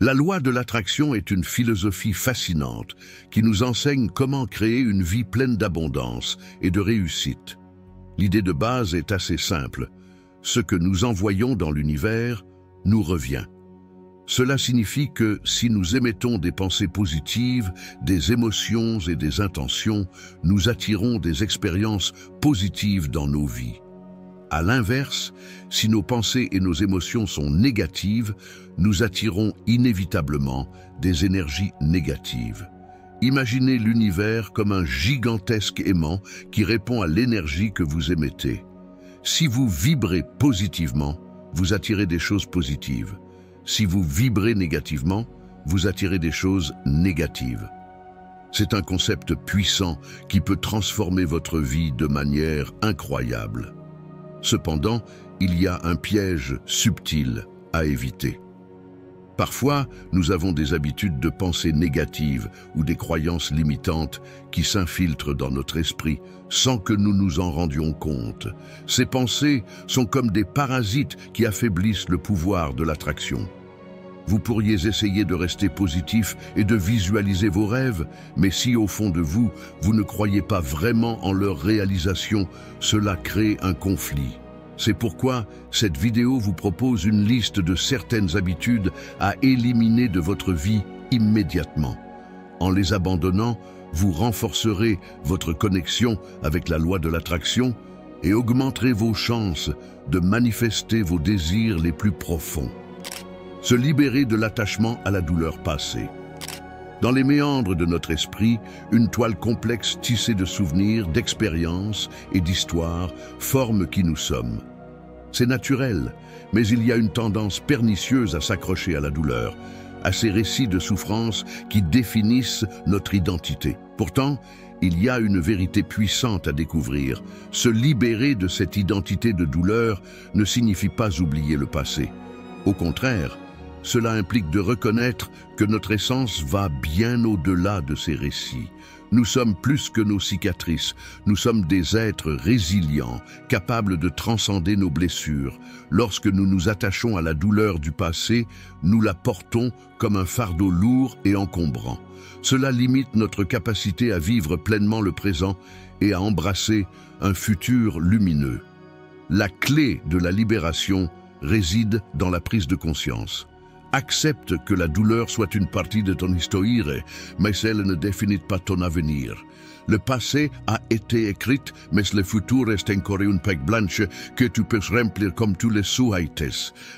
La loi de l'attraction est une philosophie fascinante qui nous enseigne comment créer une vie pleine d'abondance et de réussite. L'idée de base est assez simple. Ce que nous envoyons dans l'univers nous revient. Cela signifie que si nous émettons des pensées positives, des émotions et des intentions, nous attirons des expériences positives dans nos vies. À l'inverse, si nos pensées et nos émotions sont négatives, nous attirons inévitablement des énergies négatives. Imaginez l'univers comme un gigantesque aimant qui répond à l'énergie que vous émettez. Si vous vibrez positivement, vous attirez des choses positives. Si vous vibrez négativement, vous attirez des choses négatives. C'est un concept puissant qui peut transformer votre vie de manière incroyable. Cependant, il y a un piège subtil à éviter. Parfois, nous avons des habitudes de pensée négatives ou des croyances limitantes qui s'infiltrent dans notre esprit sans que nous nous en rendions compte. Ces pensées sont comme des parasites qui affaiblissent le pouvoir de l'attraction. Vous pourriez essayer de rester positif et de visualiser vos rêves, mais si au fond de vous, vous ne croyez pas vraiment en leur réalisation, cela crée un conflit. C'est pourquoi cette vidéo vous propose une liste de certaines habitudes à éliminer de votre vie immédiatement. En les abandonnant, vous renforcerez votre connexion avec la loi de l'attraction et augmenterez vos chances de manifester vos désirs les plus profonds. Se libérer de l'attachement à la douleur passée. Dans les méandres de notre esprit, une toile complexe tissée de souvenirs, d'expériences et d'histoires forme qui nous sommes. C'est naturel, mais il y a une tendance pernicieuse à s'accrocher à la douleur, à ces récits de souffrance qui définissent notre identité. Pourtant, il y a une vérité puissante à découvrir. Se libérer de cette identité de douleur ne signifie pas oublier le passé. Au contraire, cela implique de reconnaître que notre essence va bien au-delà de ces récits. Nous sommes plus que nos cicatrices, nous sommes des êtres résilients, capables de transcender nos blessures. Lorsque nous nous attachons à la douleur du passé, nous la portons comme un fardeau lourd et encombrant. Cela limite notre capacité à vivre pleinement le présent et à embrasser un futur lumineux. La clé de la libération réside dans la prise de conscience. Accepte que la douleur soit une partie de ton histoire, mais elle ne définit pas ton avenir. Le passé a été écrit, mais le futur reste encore une page blanche que tu peux remplir comme tous les souhaites.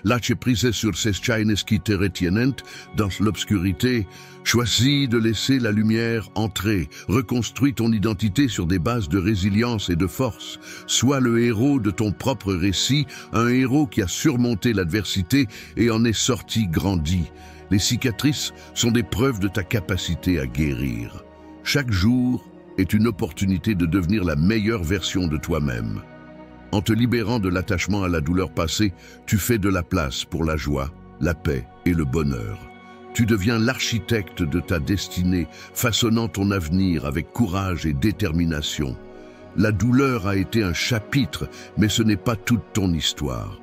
Lâche prise sur ces chaînes qui te retiennent dans l'obscurité. Choisis de laisser la lumière entrer. Reconstruis ton identité sur des bases de résilience et de force. Sois le héros de ton propre récit, un héros qui a surmonté l'adversité et en est sorti grandi. Les cicatrices sont des preuves de ta capacité à guérir. Chaque jour est une opportunité de devenir la meilleure version de toi-même. En te libérant de l'attachement à la douleur passée, tu fais de la place pour la joie, la paix et le bonheur. Tu deviens l'architecte de ta destinée, façonnant ton avenir avec courage et détermination. La douleur a été un chapitre, mais ce n'est pas toute ton histoire.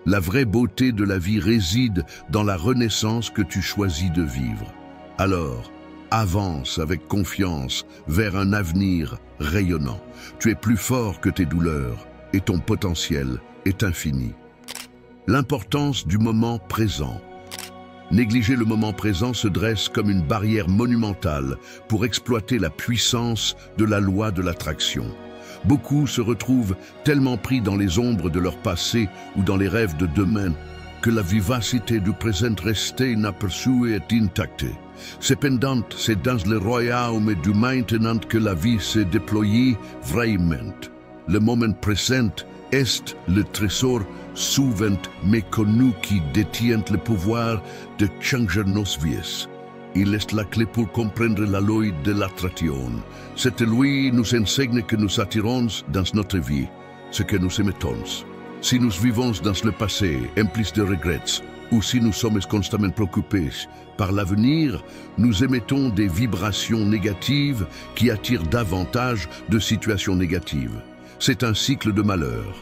La vraie beauté de la vie réside dans la renaissance que tu choisis de vivre. Alors, avance avec confiance vers un avenir rayonnant. Tu es plus fort que tes douleurs et ton potentiel est infini. L'importance du moment présent. Négliger le moment présent se dresse comme une barrière monumentale pour exploiter la puissance de la loi de l'attraction. Beaucoup se retrouvent tellement pris dans les ombres de leur passé ou dans les rêves de demain que la vivacité du présent reste inaperçue est intacte. Cependant, c'est dans le royaume du maintenant que la vie se déploie vraiment. Le moment présent est le trésor souvent méconnu qui détient le pouvoir de changer nos vies. Il est la clé pour comprendre la loi de l'attraction. Cette loi nous enseigne que nous attirons dans notre vie ce que nous émettons. Si nous vivons dans le passé, emplis de regrets, ou si nous sommes constamment préoccupés par l'avenir, nous émettons des vibrations négatives qui attirent davantage de situations négatives. C'est un cycle de malheur.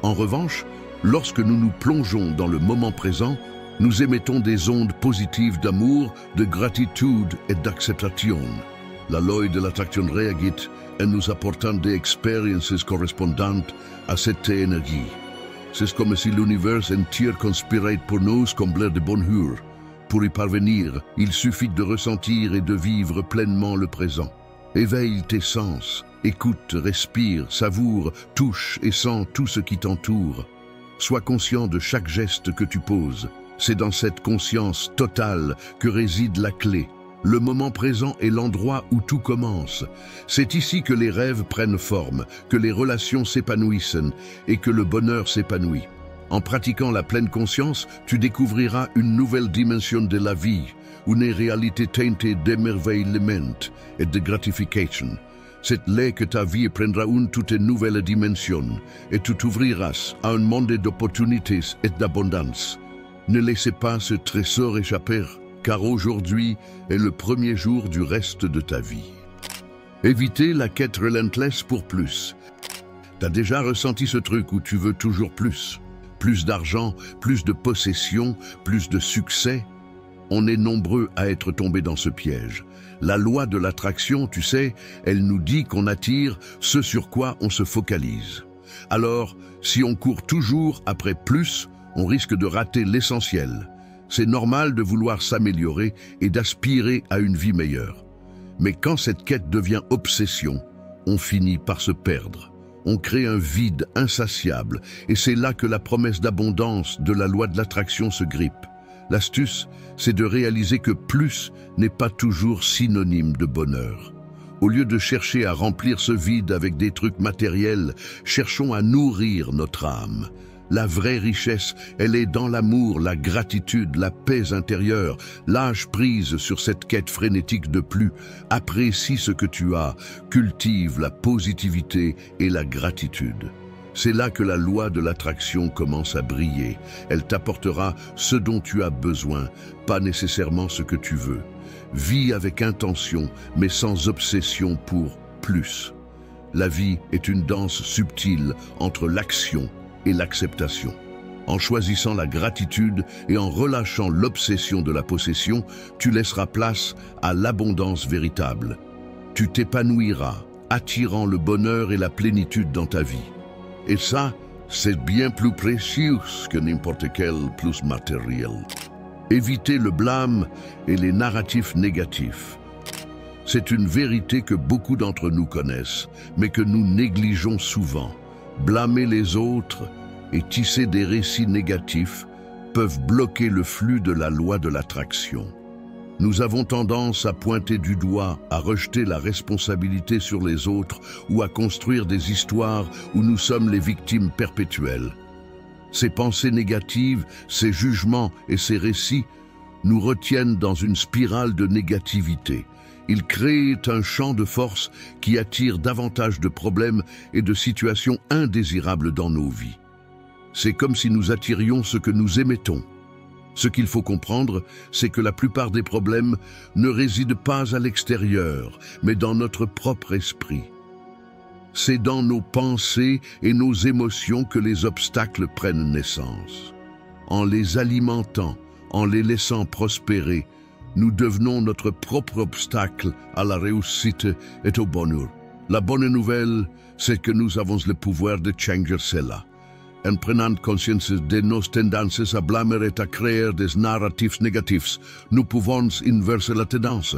En revanche, lorsque nous nous plongeons dans le moment présent, Nous émettons des ondes positives d'amour, de gratitude et d'acceptation. La loi de l'attraction réagit en nous apportant des expériences correspondantes à cette énergie. C'est comme si l'univers entier conspirait pour nous combler de bonheur. Pour y parvenir, il suffit de ressentir et de vivre pleinement le présent. Éveille tes sens, écoute, respire, savoure, touche et sens tout ce qui t'entoure. Sois conscient de chaque geste que tu poses. C'est dans cette conscience totale que réside la clé. Le moment présent est l'endroit où tout commence. C'est ici que les rêves prennent forme, que les relations s'épanouissent et que le bonheur s'épanouit. En pratiquant la pleine conscience, tu découvriras une nouvelle dimension de la vie, une réalité teintée d'émerveillement et de gratification. C'est là que ta vie prendra une toute nouvelle dimension et tu t'ouvriras à un monde d'opportunités et d'abondance. Ne laissez pas ce trésor échapper, car aujourd'hui est le premier jour du reste de ta vie. Évitez la quête relentless pour plus. T'as déjà ressenti ce truc où tu veux toujours plus? Plus d'argent, plus de possessions, plus de succès? On est nombreux à être tombés dans ce piège. La loi de l'attraction, tu sais, elle nous dit qu'on attire ce sur quoi on se focalise. Alors, si on court toujours après plus, on risque de rater l'essentiel. C'est normal de vouloir s'améliorer et d'aspirer à une vie meilleure. Mais quand cette quête devient obsession, on finit par se perdre. On crée un vide insatiable et c'est là que la promesse d'abondance de la loi de l'attraction se grippe. L'astuce, c'est de réaliser que plus n'est pas toujours synonyme de bonheur. Au lieu de chercher à remplir ce vide avec des trucs matériels, cherchons à nourrir notre âme. La vraie richesse, elle est dans l'amour, la gratitude, la paix intérieure. Lâche prise sur cette quête frénétique de plus. Apprécie ce que tu as, cultive la positivité et la gratitude. C'est là que la loi de l'attraction commence à briller. Elle t'apportera ce dont tu as besoin, pas nécessairement ce que tu veux. Vis avec intention, mais sans obsession pour plus. La vie est une danse subtile entre l'action et l'acceptation. En choisissant la gratitude et en relâchant l'obsession de la possession, tu laisseras place à l'abondance véritable. Tu t'épanouiras, attirant le bonheur et la plénitude dans ta vie. Et ça, c'est bien plus précieux que n'importe quel plus matériel. Évitez le blâme et les narratifs négatifs. C'est une vérité que beaucoup d'entre nous connaissent, mais que nous négligeons souvent. Blâmer les autres et tisser des récits négatifs peuvent bloquer le flux de la loi de l'attraction. Nous avons tendance à pointer du doigt, à rejeter la responsabilité sur les autres ou à construire des histoires où nous sommes les victimes perpétuelles. Ces pensées négatives, ces jugements et ces récits nous retiennent dans une spirale de négativité. Ils créent un champ de force qui attire davantage de problèmes et de situations indésirables dans nos vies. C'est comme si nous attirions ce que nous émettons. Ce qu'il faut comprendre, c'est que la plupart des problèmes ne résident pas à l'extérieur, mais dans notre propre esprit. C'est dans nos pensées et nos émotions que les obstacles prennent naissance. En les alimentant, en les laissant prospérer, nous devenons notre propre obstacle à la réussite et au bonheur. La bonne nouvelle, c'est que nous avons le pouvoir de changer cela. En prenant conscience de nos tendances à blâmer et à créer des narratifs négatifs, nous pouvons inverser la tendance.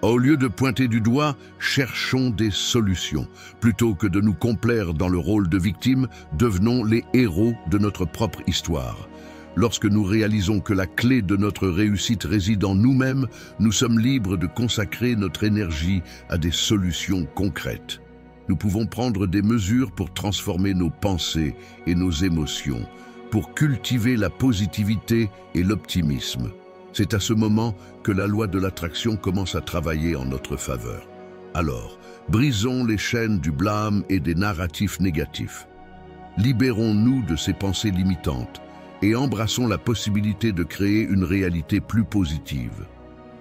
Au lieu de pointer du doigt, cherchons des solutions. Plutôt que de nous complaire dans le rôle de victime, devenons les héros de notre propre histoire. Lorsque nous réalisons que la clé de notre réussite réside en nous-mêmes, nous sommes libres de consacrer notre énergie à des solutions concrètes. Nous pouvons prendre des mesures pour transformer nos pensées et nos émotions, pour cultiver la positivité et l'optimisme. C'est à ce moment que la loi de l'attraction commence à travailler en notre faveur. Alors, brisons les chaînes du blâme et des narratifs négatifs. Libérons-nous de ces pensées limitantes et embrassons la possibilité de créer une réalité plus positive.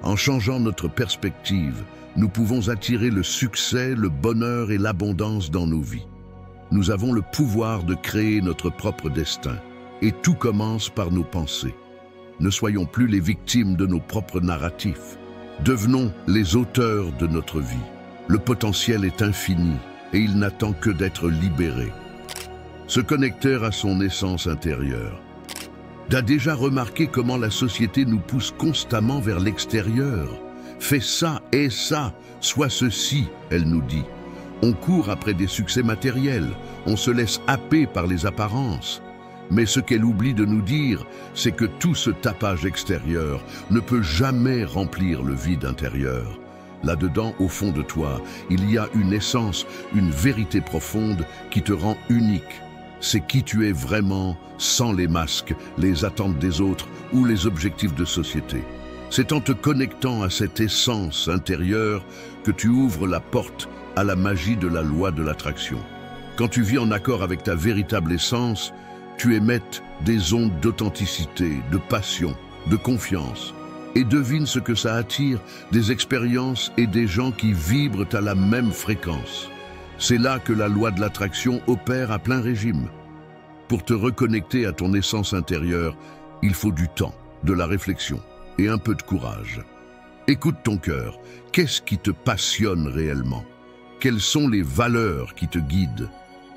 En changeant notre perspective, nous pouvons attirer le succès, le bonheur et l'abondance dans nos vies. Nous avons le pouvoir de créer notre propre destin, et tout commence par nos pensées. Ne soyons plus les victimes de nos propres narratifs. Devenons les auteurs de notre vie. Le potentiel est infini et il n'attend que d'être libéré. Se connecter à son essence intérieure. T'as déjà remarqué comment la société nous pousse constamment vers l'extérieur? Fais ça et ça, sois ceci, elle nous dit. On court après des succès matériels, on se laisse happer par les apparences. Mais ce qu'elle oublie de nous dire, c'est que tout ce tapage extérieur ne peut jamais remplir le vide intérieur. Là-dedans, au fond de toi, il y a une essence, une vérité profonde qui te rend unique. C'est qui tu es vraiment, sans les masques, les attentes des autres ou les objectifs de société. C'est en te connectant à cette essence intérieure que tu ouvres la porte à la magie de la loi de l'attraction. Quand tu vis en accord avec ta véritable essence, tu émettes des ondes d'authenticité, de passion, de confiance. Et devine ce que ça attire, des expériences et des gens qui vibrent à la même fréquence. C'est là que la loi de l'attraction opère à plein régime. Pour te reconnecter à ton essence intérieure, il faut du temps, de la réflexion et un peu de courage. Écoute ton cœur. Qu'est-ce qui te passionne réellement? Quelles sont les valeurs qui te guident?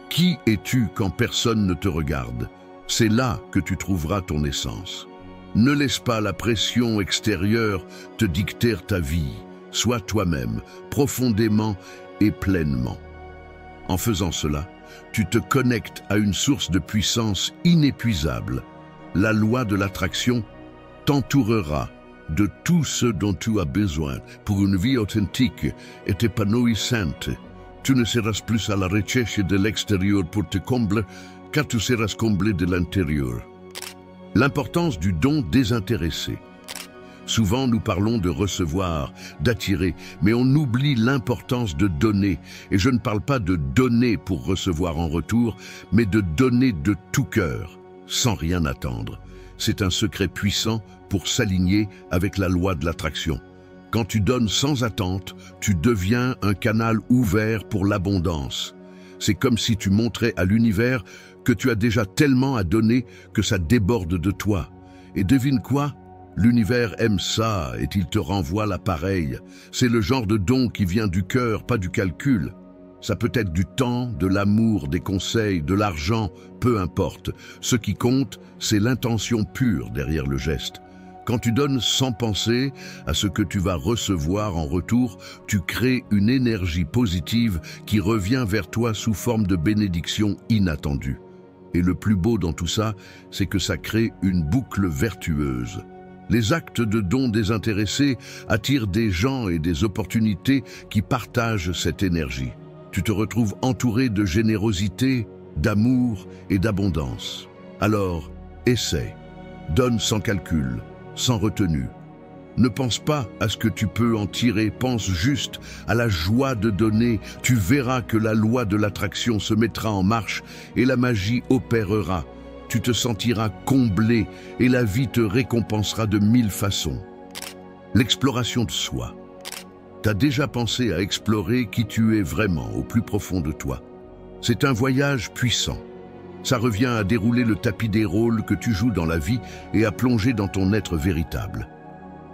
Qui es-tu quand personne ne te regarde? C'est là que tu trouveras ton essence. Ne laisse pas la pression extérieure te dicter ta vie. Sois toi-même, profondément et pleinement. En faisant cela, tu te connectes à une source de puissance inépuisable. La loi de l'attraction t'entourera de tout ce dont tu as besoin pour une vie authentique et épanouissante. Tu ne seras plus à la recherche de l'extérieur pour te combler, car tu seras comblé de l'intérieur. L'importance du don désintéressé. Souvent, nous parlons de recevoir, d'attirer, mais on oublie l'importance de donner. Et je ne parle pas de donner pour recevoir en retour, mais de donner de tout cœur, sans rien attendre. C'est un secret puissant pour s'aligner avec la loi de l'attraction. Quand tu donnes sans attente, tu deviens un canal ouvert pour l'abondance. C'est comme si tu montrais à l'univers que tu as déjà tellement à donner que ça déborde de toi. Et devine quoi? L'univers aime ça et il te renvoie l'appareil. C'est le genre de don qui vient du cœur, pas du calcul. Ça peut être du temps, de l'amour, des conseils, de l'argent, peu importe. Ce qui compte, c'est l'intention pure derrière le geste. Quand tu donnes sans penser à ce que tu vas recevoir en retour, tu crées une énergie positive qui revient vers toi sous forme de bénédiction inattendue. Et le plus beau dans tout ça, c'est que ça crée une boucle vertueuse. Les actes de dons désintéressés attirent des gens et des opportunités qui partagent cette énergie. Tu te retrouves entouré de générosité, d'amour et d'abondance. Alors, essaie. Donne sans calcul, sans retenue. Ne pense pas à ce que tu peux en tirer, pense juste à la joie de donner. Tu verras que la loi de l'attraction se mettra en marche et la magie opérera. Tu te sentiras comblé et la vie te récompensera de 1000 façons. L'exploration de soi. T'as déjà pensé à explorer qui tu es vraiment au plus profond de toi? C'est un voyage puissant. Ça revient à dérouler le tapis des rôles que tu joues dans la vie et à plonger dans ton être véritable.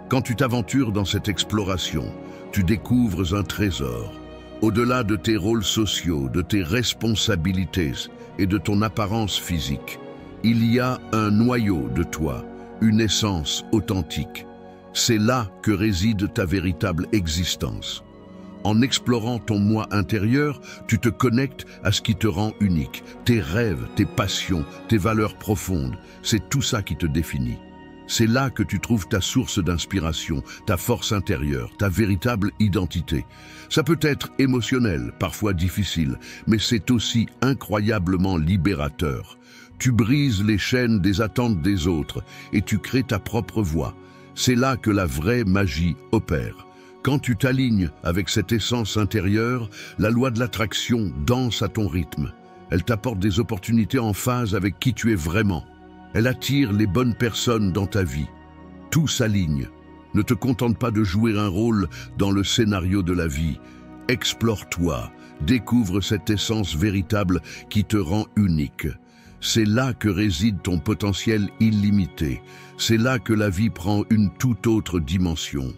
Quand tu t'aventures dans cette exploration, tu découvres un trésor. Au-delà de tes rôles sociaux, de tes responsabilités et de ton apparence physique, il y a un noyau de toi, une essence authentique. C'est là que réside ta véritable existence. En explorant ton moi intérieur, tu te connectes à ce qui te rend unique. Tes rêves, tes passions, tes valeurs profondes, c'est tout ça qui te définit. C'est là que tu trouves ta source d'inspiration, ta force intérieure, ta véritable identité. Ça peut être émotionnel, parfois difficile, mais c'est aussi incroyablement libérateur. Tu brises les chaînes des attentes des autres et tu crées ta propre voie. C'est là que la vraie magie opère. Quand tu t'alignes avec cette essence intérieure, la loi de l'attraction danse à ton rythme. Elle t'apporte des opportunités en phase avec qui tu es vraiment. Elle attire les bonnes personnes dans ta vie. Tout s'aligne. Ne te contente pas de jouer un rôle dans le scénario de la vie. Explore-toi, découvre cette essence véritable qui te rend unique. C'est là que réside ton potentiel illimité. C'est là que la vie prend une toute autre dimension.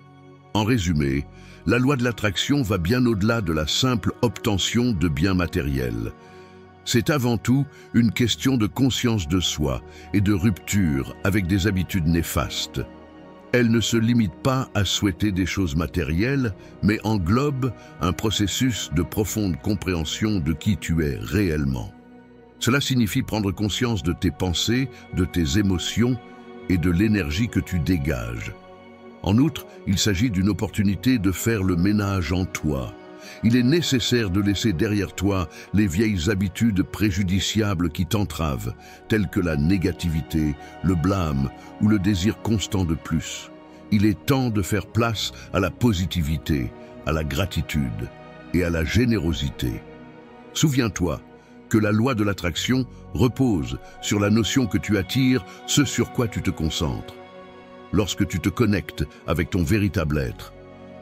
En résumé, la loi de l'attraction va bien au-delà de la simple obtention de biens matériels. C'est avant tout une question de conscience de soi et de rupture avec des habitudes néfastes. Elle ne se limite pas à souhaiter des choses matérielles, mais englobe un processus de profonde compréhension de qui tu es réellement. Cela signifie prendre conscience de tes pensées, de tes émotions et de l'énergie que tu dégages. En outre, il s'agit d'une opportunité de faire le ménage en toi. Il est nécessaire de laisser derrière toi les vieilles habitudes préjudiciables qui t'entravent, telles que la négativité, le blâme ou le désir constant de plus. Il est temps de faire place à la positivité, à la gratitude et à la générosité. Souviens-toi que la loi de l'attraction repose sur la notion que tu attires ce sur quoi tu te concentres. Lorsque tu te connectes avec ton véritable être,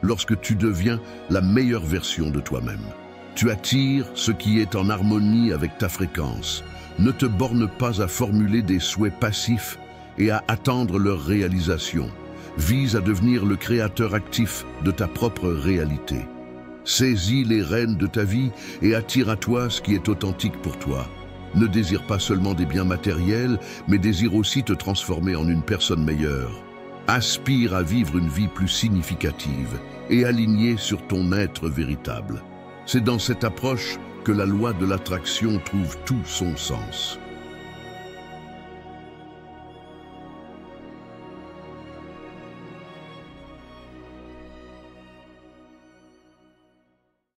lorsque tu deviens la meilleure version de toi-même, tu attires ce qui est en harmonie avec ta fréquence. Ne te borne pas à formuler des souhaits passifs et à attendre leur réalisation. Vise à devenir le créateur actif de ta propre réalité. Saisis les rênes de ta vie et attire à toi ce qui est authentique pour toi. Ne désire pas seulement des biens matériels, mais désire aussi te transformer en une personne meilleure. Aspire à vivre une vie plus significative et alignée sur ton être véritable. C'est dans cette approche que la loi de l'attraction trouve tout son sens.